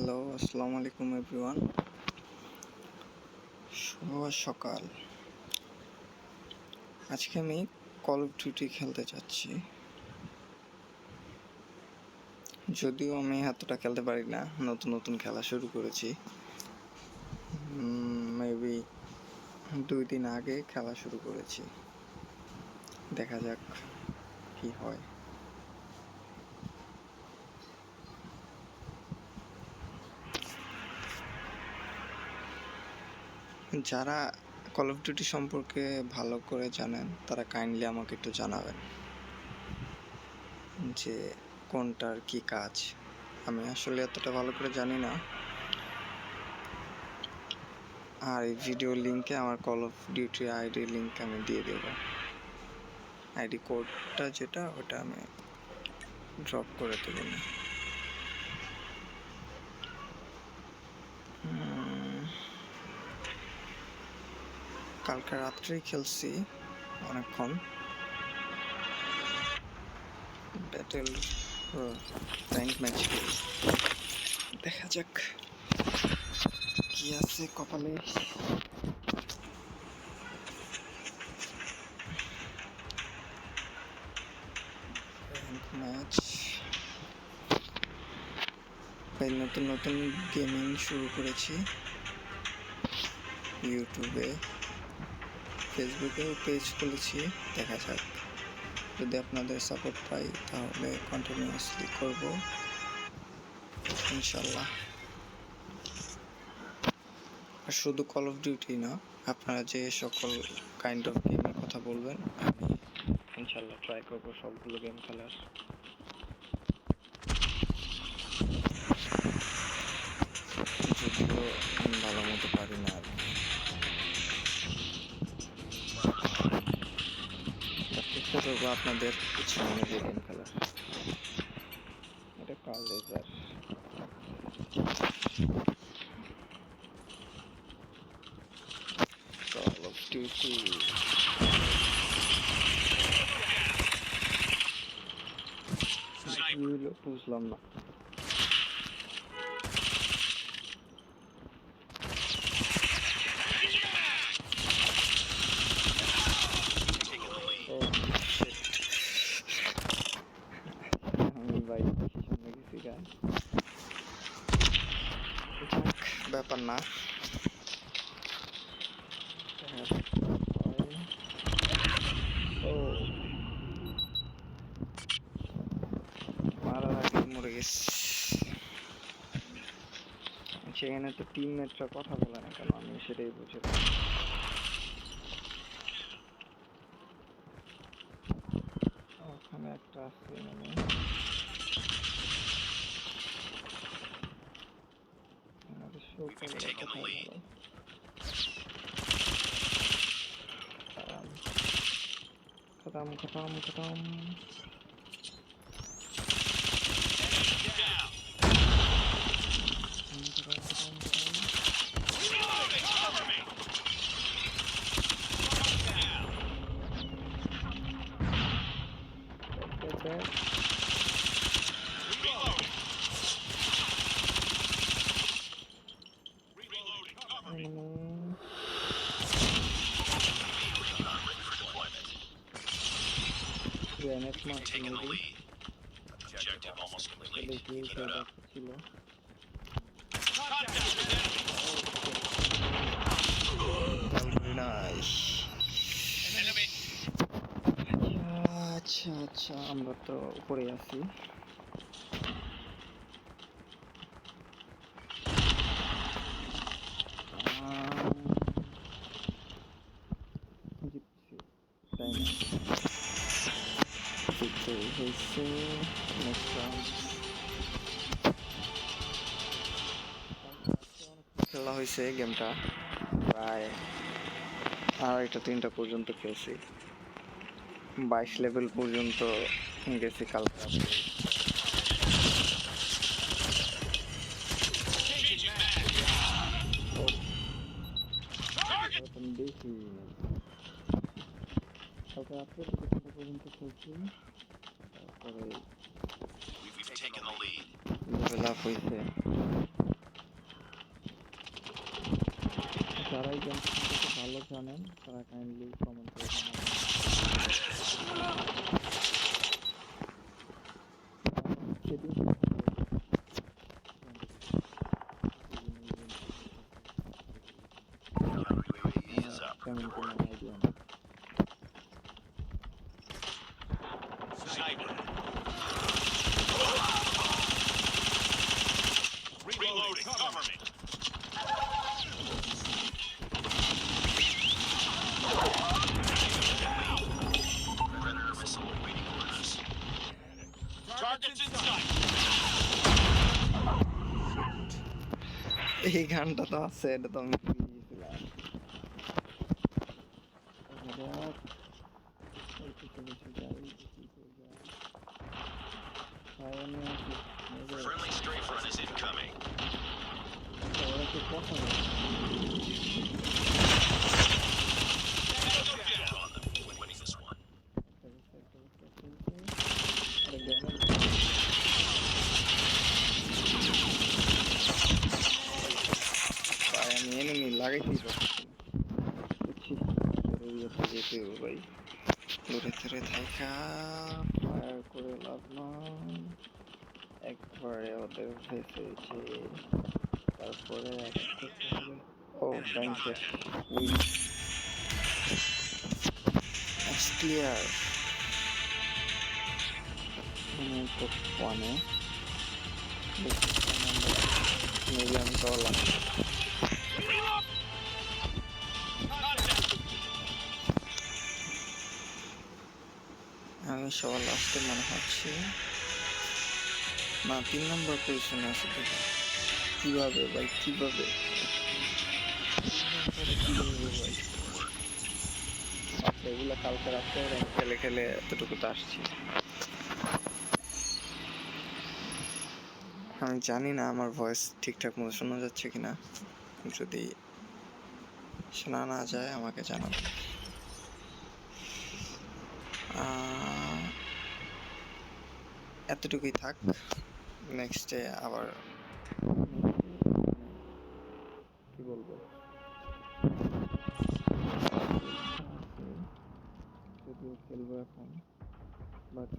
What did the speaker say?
Hello, আসসালামু আলাইকুম everyone. শুভ সকাল। আজকে আমি কল অফ ডিউটি খেলতে চাচ্ছি। যদিও আমি এতটা খেলতে পারি না, নতুন নতুন খেলা শুরু করেছি। মেবি 2 দিন আগে খেলা শুরু করেছি। দেখা যাক কি হয়। যারা কল অফ ডিউটি সম্পর্কে ভালো করে জানেন তারা কাইন্ডলি আমাকে একটু জানাবেন যে কোনটার কি কাজ। আমি আসলে এতটা ভালো করে জানি না। আর এই ভিডিও লিঙ্কে আমার call of duty ID link আমি দিয়ে দেব। আইডি কোডটা যেটা ওটা আমি ড্রপ করে দেব। কালকে রাত্রেই খেলছি অনেকক্ষণ ব্যাটেল র্যাঙ্ক ম্যাচ খেলি। দেখা যাক কি আছে কপালে। র্যাঙ্ক ম্যাচ নতুন নতুন গেমিং শুরু করেছি ইউটিউবে, ফেসবুকেও পেজ খুলেছি। দেখা যাক, যদি আপনাদের সাপোর্ট পাই তাহলে কন্টিনিউয়াসলি করব ইনশাল্লাহ। আর শুধু কল অফ ডিউটি না, আপনারা যে সকল কাইন্ড অফ গেমের কথা বলবেন আমি ইনশাল্লাহ ট্রাই করব সবগুলো গেম খেলার। যদিও আমি ভালো মতো পারি না আর কি, চেষ্টা করবো আপনাদের ইচ্ছা অনুযায়ী গেম খেলার। এটা কার লেজার? কল অফ ডিউটি বুঝলাম না। আমি ভাই সামনে গেছি গা, ব্যাপার না। ও মারার আগে মরে গেছে। সেখানে তো টিমমেটরা কথা বলে না কেন, আমি সেটাই বুঝি না। ওখানে একটা আছে মানে খতম খতম খতম। গ্রেনেড মারছি মেবি, দেখি কেউ ছিল। আচ্ছা আচ্ছা, আমরা তো উপরে আছি। জিতছি তাই না? জিততে হয়েছে। নেক্সট রাউন্ড খেলা হয়েছে গেমটা, প্রায় 2:30-3টা পর্যন্ত খেলছি। 22 লেভেল পর্যন্ত গেছি কালকে। দেখি কালকে রাত্রে 2টা পর্যন্ত খেলছি, তারপরে লেভেল আপ হয়েছে। যারা এই গেম সম্পর্কে ভালো জানেন তারা কাইন্ডলি কমেন্ট করে জানাবেন। সেটিং তেমন কোনো আইডিয়া নেই। Sniper. Reloading. Cover me. Predator missile awaiting orders. Targets in sight. এই গানটা তো আছে, এটা তো আমি ভুলে গেছিলাম। Friendly strafe run is incoming. Get on them. We're winning this one. আমি এনিমি লাগাইতেই পারছি না। বুঝছি যেতে হবে ভাই, দূরে দূরে থাকা ফায়ার করে লাভ নয়, একবারে ওদের ভেসেছে। তারপরে ও টাইম শেষ, উইন, ম্যাচ ক্লিয়ার। টপ ওয়ানে মেবি আমি সবার লাস্ট। আমি সবার লাস্টে মনে হচ্ছে না, 3 নম্বর পজিশনে আছে। দেখি কিভাবে ভাই, কিভাবে ভাই। আচ্ছা, এগুলো কালকে রাত্রে খেলে খেলে এতটুকু তো আসছি। আমি জানি না আমার ভয়েস ঠিকঠাক মতো শোনা যাচ্ছে কিনা, যদি শোনা না যায় আমাকে জানাবেন। এতটুকুই থাক, নেক্সটে আবার কি বলবো, যদিও খেলবো এখন, বাট